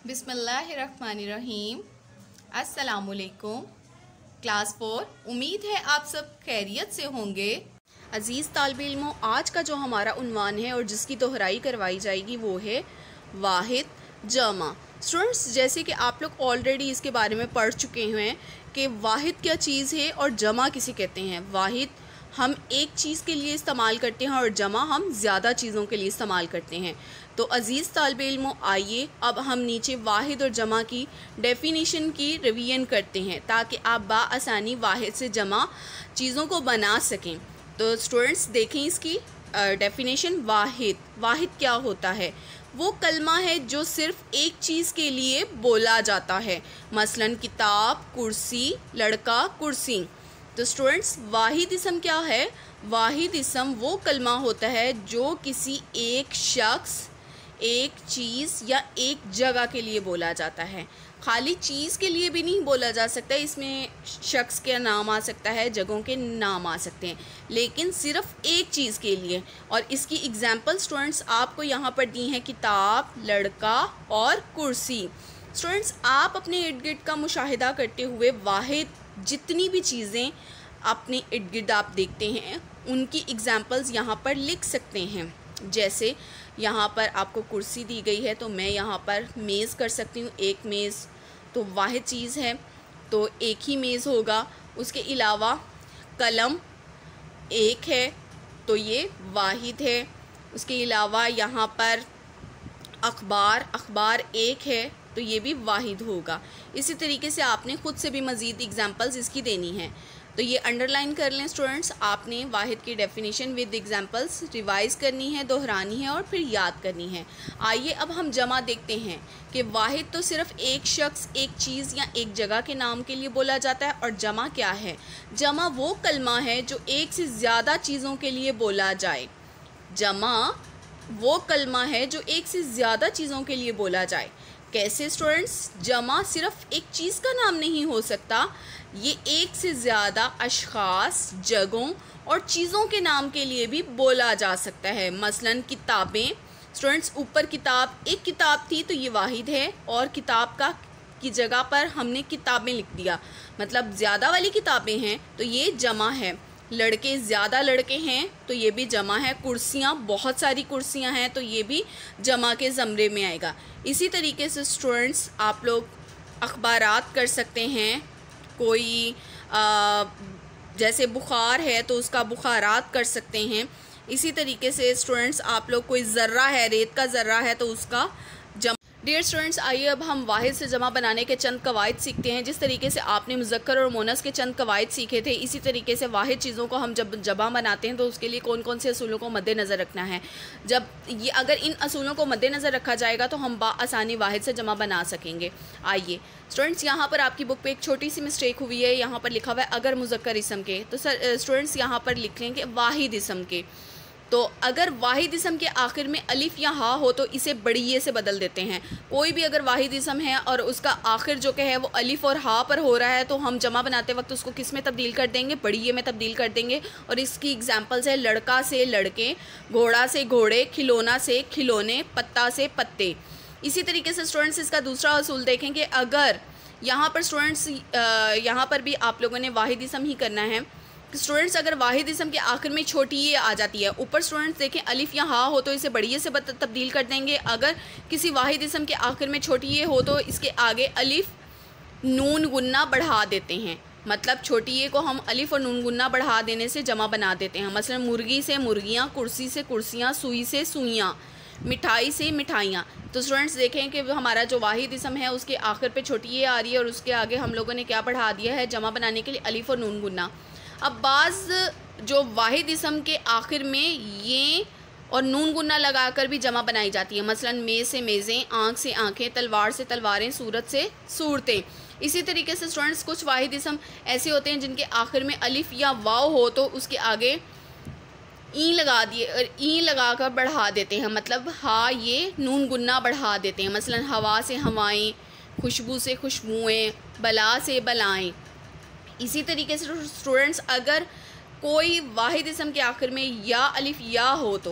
बिस्मिल्लाहिर्रहमानिर्रहीम। अस्सलामुअलैकुम। क्लास 4, उम्मीद है आप सब खैरियत से होंगे। अज़ीज़ तालिब इल्मों, आज का जो हमारा उन्वान है और जिसकी दोहराई करवाई जाएगी वो है वाहिद जमा। स्टूडेंट्स, जैसे कि आप लोग ऑलरेडी इसके बारे में पढ़ चुके हैं कि वाहिद क्या चीज़ है और जमा किसे कहते हैं। वाहिद हम एक चीज़ के लिए इस्तेमाल करते हैं और जमा हम ज़्यादा चीज़ों के लिए इस्तेमाल करते हैं। तो अज़ीज़ तालिब इल्मों, आइए अब हम नीचे वाहिद और जमा की डेफिनेशन की रिवीजन करते हैं ताकि आप बाआसानी वाहिद से जमा चीज़ों को बना सकें। तो स्टूडेंट्स देखें इसकी डेफिनेशन। वाहिद क्या होता है? वो कलमा है जो सिर्फ़ एक चीज़ के लिए बोला जाता है, मसलन किताब, कुर्सी, लड़का, कुर्सी। तो स्टूडेंट्स, वाहिद इसम क्या है? वाहिद इसम वो कलमा होता है जो किसी एक शख्स, एक चीज़ या एक जगह के लिए बोला जाता है। खाली चीज़ के लिए भी नहीं बोला जा सकता, इसमें शख्स का नाम आ सकता है, जगहों के नाम आ सकते हैं, लेकिन सिर्फ़ एक चीज़ के लिए। और इसकी एग्जांपल स्टूडेंट्स आपको यहाँ पर दी हैं, किताब, लड़का और कुर्सी। स्टूडेंट्स, आप अपने इर्द गिर्द का मुशाहिदा करते हुए वाहिद जितनी भी चीज़ें अपने इर्द गिर्द आप देखते हैं उनकी एग्जांपल्स यहाँ पर लिख सकते हैं। जैसे यहाँ पर आपको कुर्सी दी गई है तो मैं यहाँ पर मेज़ कर सकती हूँ। एक मेज़ तो वाहिद चीज़ है, तो एक ही मेज़ होगा। उसके अलावा कलम एक है तो ये वाहिद है। उसके अलावा यहाँ पर अखबार एक है तो ये भी वाहिद होगा। इसी तरीके से आपने ख़ुद से भी मज़ीद एग्जांपल्स इसकी देनी है। तो ये अंडरलाइन कर लें स्टूडेंट्स, आपने वाहिद की डेफिनेशन विद एग्जांपल्स रिवाइज़ करनी है, दोहरानी है और फिर याद करनी है। आइए अब हम जमा देखते हैं कि वाहिद तो सिर्फ़ एक शख्स, एक चीज़ या एक जगह के नाम के लिए बोला जाता है, और जमा क्या है? जमा वो कलमा है जो एक से ज़्यादा चीज़ों के लिए बोला जाए। जमा वो कलमा है जो एक से ज़्यादा चीज़ों के लिए बोला जाए। कैसे स्टूडेंट्स? जमा सिर्फ़ एक चीज़ का नाम नहीं हो सकता, ये एक से ज़्यादा अशख़ास, जगहों और चीज़ों के नाम के लिए भी बोला जा सकता है। मसलन किताबें। स्टूडेंट्स, ऊपर किताब, एक किताब थी तो ये वाहिद है, और किताब की जगह पर हमने किताबें लिख दिया, मतलब ज़्यादा वाली किताबें हैं तो ये जमा है। लड़के, ज़्यादा लड़के हैं तो ये भी जमा है। कुर्सियाँ, बहुत सारी कुर्सियाँ हैं तो ये भी जमा के ज़मरे में आएगा। इसी तरीके से स्टूडेंट्स आप लोग अखबारात कर सकते हैं। कोई जैसे बुखार है तो उसका बुखारात कर सकते हैं। इसी तरीके से स्टूडेंट्स आप लोग, कोई ज़र्रा है, रेत का ज़र्रा है तो उसका जमा। डियर स्टूडेंट्स, आइए अब हम वाहिद से जमा बनाने के चंद कवायद सीखते हैं। जिस तरीके से आपने मुज़क्कर और मोनस के चंद कवायद सीखे थे, इसी तरीके से वाहिद चीज़ों को हम जब जमा बनाते हैं तो उसके लिए कौन कौन से असूलों को मद्देनज़र रखना है। जब ये अगर इन असूलों को मद्देनज़र रखा जाएगा तो हम बाआसानी वाहिद से जमा बना सकेंगे। आइए स्टूडेंट्स, यहाँ पर आपकी बुक पे एक छोटी सी मिस्टेक हुई है। यहाँ पर लिखा हुआ है अगर मुज़क्कर इसम के, तो स्टूडेंट्स यहाँ पर लिख लेंगे वाहिद इसम के। तो अगर वाहिद इसम के आखिर में अलिफ या हा हो तो इसे बड़िए से बदल देते हैं। कोई भी अगर वाहिद इसम है और उसका आखिर जो कि है वो अलिफ और हा पर हो रहा है तो हम जमा बनाते वक्त उसको किस में तब्दील कर देंगे? बड़िए में तब्दील कर देंगे। और इसकी एग्जांपल्स है लड़का से लड़के, घोड़ा से घोड़े, खिलौना से खिलौने, पत्ता से पत्ते। इसी तरीके से स्टूडेंट्स इसका दूसरा असूल देखें कि अगर यहाँ पर स्टूडेंट्स यहाँ पर भी आप लोगों ने वाहिद इसम ही करना है। स्टूडेंट्स, अगर वाहिद इसम के आखिर में छोटी ये आ जाती है, ऊपर स्टूडेंट्स देखें अलिफ या हा हो तो इसे बड़िए से तब्दील कर देंगे। अगर किसी वाहिद इसम के आखिर में छोटी ये हो तो इसके आगे अलिफ नून गुन्ना बढ़ा देते हैं। मतलब छोटी ये को हम अलिफ और नून गुन्ना बढ़ा देने से जमा बना देते हैं। मसलन मुर्गी से मुर्गियाँ, कुर्सी से कुर्सियाँ, सुई से सुइयाँ, मिठाई से मिठाइयाँ। तो स्टूडेंट्स देखें कि हमारा जो वाहिद इसम है उसके आखिर पे छोटी ये आ रही है और उसके आगे हम लोगों ने क्या बढ़ा दिया है जमा बनाने के लिए? अलिफ और नून गुन्ना। अब बाज़ जो वाहिद इसम के आखिर में ये और नून गुन्ना लगाकर भी जमा बनाई जाती है। मसलन मेज़ से मेज़ें, आँख से आँखें, तलवार से तलवारें, सूरत से सूरतें। इसी तरीके से स्टूडेंट्स कुछ वाहिद इसम ऐसे होते हैं जिनके आखिर में अलिफ या वाव हो तो उसके आगे ई लगा दिए और ई लगा कर बढ़ा देते हैं, मतलब हा ये नून गुन्ना बढ़ा देते हैं। मसलन हवा से हवाएं, खुशबू से खुशबुएँ, बला से बलाएँ। इसी तरीके से स्टूडेंट्स अगर कोई वाहिद इसम के आखिर में या अलिफ या हो तो